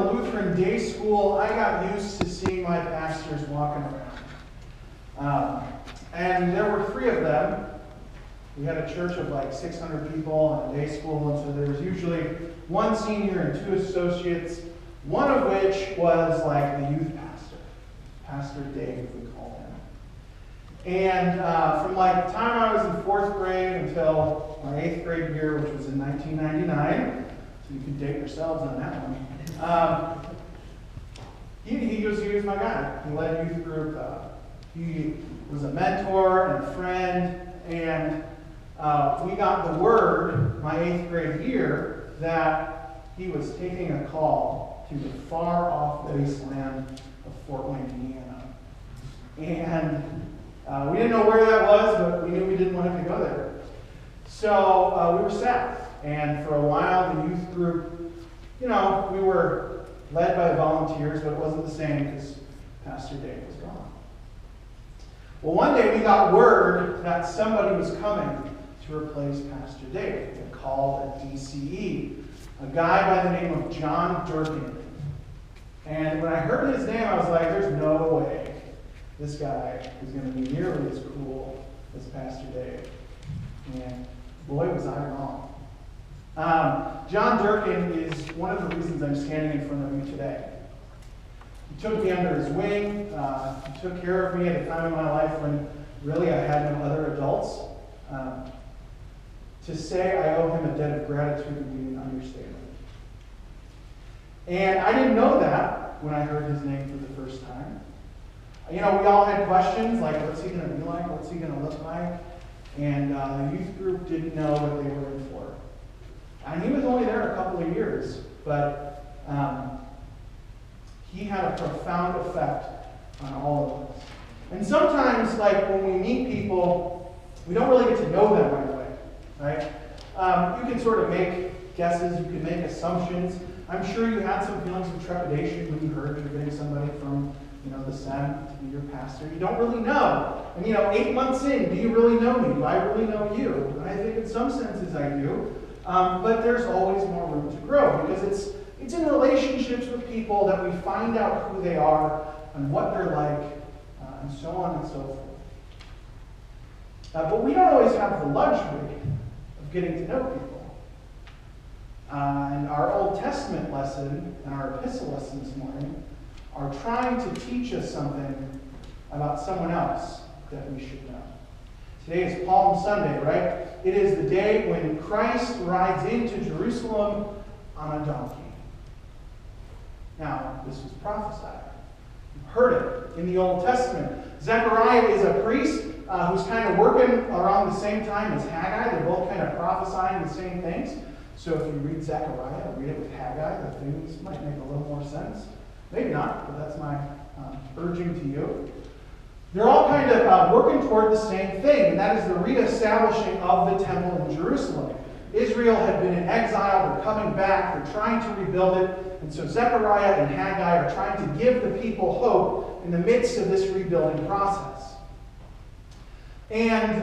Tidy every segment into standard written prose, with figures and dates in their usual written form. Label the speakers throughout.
Speaker 1: a Lutheran day school, I got used to seeing my pastors walking around. And there were 3 of them. We had a church of like 600 people and a day school, and so there was usually 1 senior and 2 associates, one of which was like the youth pastor, Pastor Dave, we call him. And from like the time I was in 4th grade until my 8th grade year, which was in 1999, so you can date yourselves on that one, he was my guy. He led youth group. He was a mentor and a friend, and we got the word my 8th grade year that he was taking a call to the far-off wasteland of Fort Wayne, Indiana. And we didn't know where that was, but we knew we didn't want him to go there. So we were sad. And for a while, the youth group, we were led by volunteers, but it wasn't the same because Pastor Dave was gone. Well, one day we got word that somebody was coming to replace Pastor Dave. They called a DCE, a guy by the name of John Durkin. And when I heard his name, I was like, there's no way this guy is going to be nearly as cool as Pastor Dave. And boy, was I wrong. John Durkin is one of the reasons I'm standing in front of you today. He took me under his wing. He took care of me at a time in my life when really I had no other adults. To say I owe him a debt of gratitude would be an understatement. And I didn't know that when I heard his name for the first time. We all had questions like, what's he going to be like? What's he going to look like? And the youth group didn't know what they were in for. And he was only there a couple of years, but he had a profound effect on all of us. And sometimes, like when we meet people, we don't really get to know them right away, right? You can sort of make guesses, you can make assumptions. I'm sure you had some feelings of trepidation when you heard you're getting somebody from the Senate to be your pastor. You don't really know. And 8 months in, do you really know me? Do I really know you? And I think in some senses I do. But there's always more room to grow because it's in relationships with people that we find out who they are and what they're like, and so on and so forth. But we don't always have the luxury of getting to know people. And our Old Testament lesson and our epistle lesson this morning are trying to teach us something about someone else that we should know. Today is Palm Sunday, right? It is the day when Christ rides into Jerusalem on a donkey. Now, this was prophesied. You've heard it in the Old Testament. Zechariah is a priest who's kind of working around the same time as Haggai. They're both kind of prophesying the same things. So if you read Zechariah, read it with Haggai, the things might make a little more sense. Maybe not, but that's my urging to you. They're all kind of working toward the same thing, and that is the reestablishing of the temple in Jerusalem. Israel had been in exile, they're coming back, they're trying to rebuild it, and so Zechariah and Haggai are trying to give the people hope in the midst of this rebuilding process. And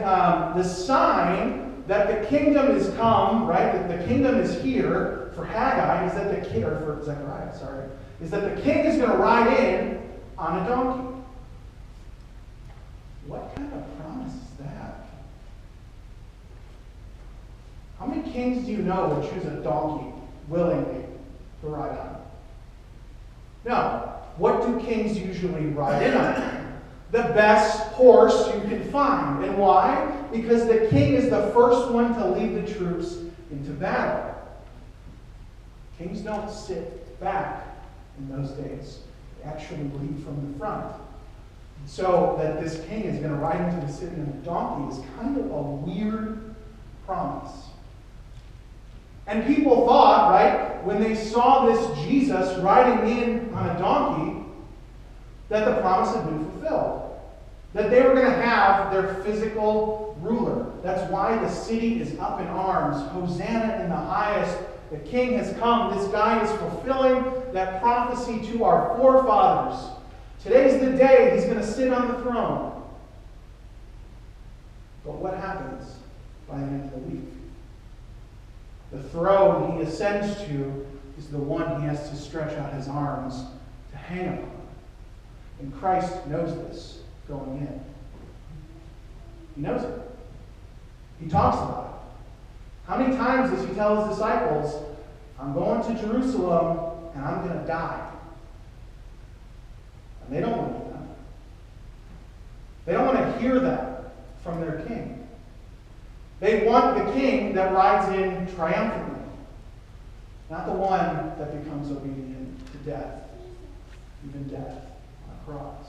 Speaker 1: the sign that the kingdom is come, right, that the kingdom is here for Haggai, is that the king, or for Zechariah, sorry, is that the king is going to ride in on a donkey. What kind of promise is that? How many kings do you know would choose a donkey willingly to ride on? No. What do kings usually ride in on? The best horse you can find. And why? Because the king is the first one to lead the troops into battle. Kings don't sit back in those days. They actually lead from the front. So that this king is going to ride into the city on a donkey is kind of a weird promise. And people thought, right, when they saw this Jesus riding in on a donkey, that the promise had been fulfilled. That they were going to have their physical ruler. That's why the city is up in arms. Hosanna in the highest. The king has come. This guy is fulfilling that prophecy to our forefathers. Today's the day he's going to sit on the throne. But what happens by the end of the week? The throne he ascends to is the one he has to stretch out his arms to hang upon. And Christ knows this going in. He knows it. He talks about it. How many times does he tell his disciples, I'm going to Jerusalem and I'm going to die? And they don't want to do that. They don't want to hear that from their king. They want the king that rides in triumphantly, not the one that becomes obedient to death, even death on a cross.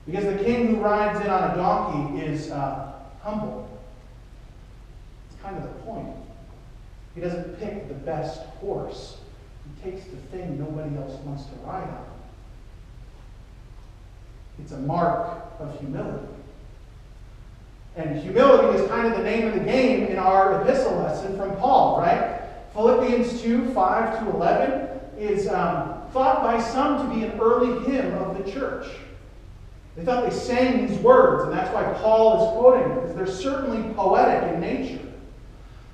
Speaker 1: Because the king who rides in on a donkey is humble. It's kind of the point. He doesn't pick the best horse. He takes the thing nobody else wants to ride on. It's a mark of humility. And humility is kind of the name of the game in our epistle lesson from Paul, right? Philippians 2, 5 to 11 is thought by some to be an early hymn of the church. They thought they sang these words, and that's why Paul is quoting it, because they're certainly poetic in nature.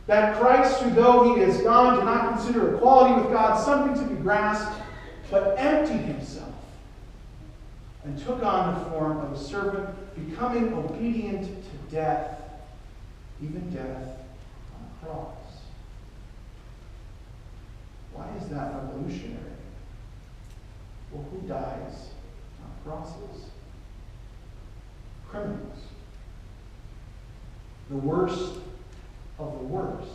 Speaker 1: That Christ, who though he is God, did not consider equality with God something to be grasped, but emptied himself and took on the form of a servant, becoming obedient to death, even death on a cross. Why is that revolutionary? Well, who dies on crosses? Criminals. The worst of the worst.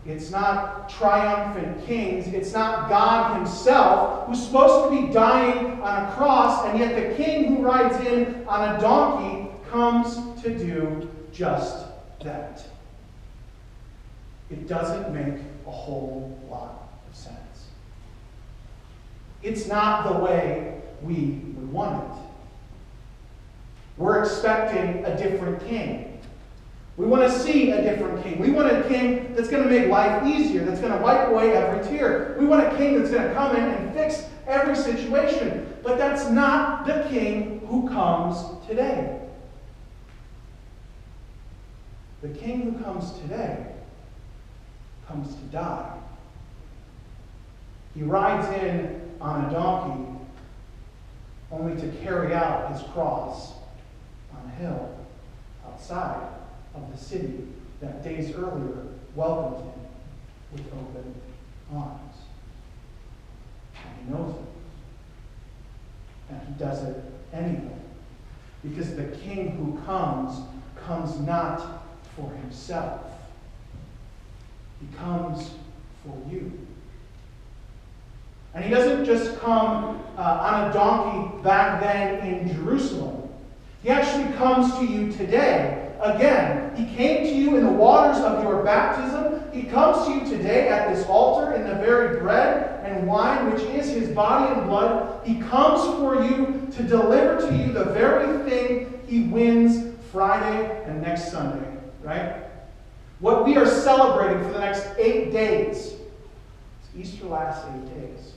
Speaker 1: It's not triumphant kings. It's not God himself who's supposed to be dying on a cross, and yet the king who rides in on a donkey comes to do just that. It doesn't make a whole lot of sense. It's not the way we would want it. We're expecting a different king. We want to see a different king. We want a king that's going to make life easier, that's going to wipe away every tear. We want a king that's going to come in and fix every situation. But that's not the king who comes today. The king who comes today comes to die. He rides in on a donkey only to carry out his cross on a hill outside of the city that days earlier welcomed him with open arms. And he knows it. And he does it anyway. Because the king who comes not for himself. He comes for you. And he doesn't just come on a donkey back then in Jerusalem. He actually comes to you today. Again, he came to you in the waters of your baptism. He comes to you today at this altar in the very bread and wine, which is his body and blood. He comes for you to deliver to you the very thing he wins Friday and next Sunday, right? What we are celebrating for the next 8 days. It's Easter lasts 8 days.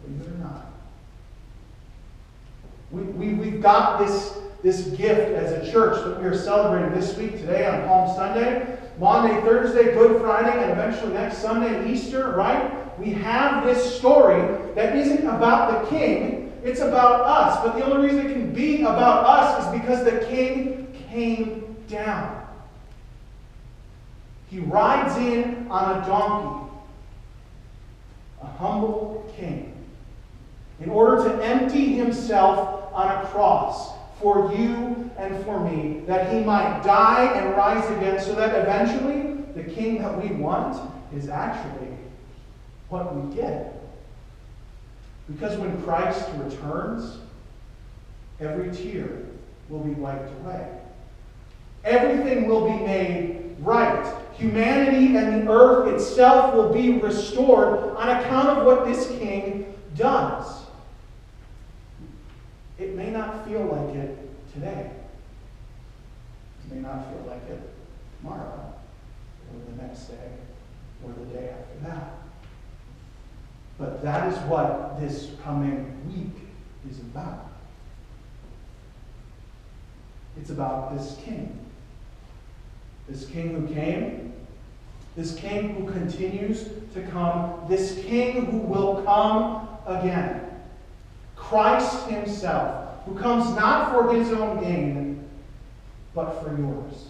Speaker 1: Believe it or not. We've got this gift as a church that we are celebrating this week, today on Palm Sunday, Maundy, Thursday, Good Friday, and eventually next Sunday, Easter, right? We have this story that isn't about the king, it's about us. But the only reason it can be about us is because the king came down. He rides in on a donkey, a humble king, in order to empty himself on a cross for you and for me, that he might die and rise again, so that eventually the king that we want is actually what we get. Because when Christ returns, every tear will be wiped away. Everything will be made right. Humanity and the earth itself will be restored on account of what this king does. It may not feel like it today. It may not feel like it tomorrow, or the next day, or the day after that. But that is what this coming week is about. It's about this king. This king who came This King who continues to come, this King who will come again. Christ himself, who comes not for his own gain, but for yours.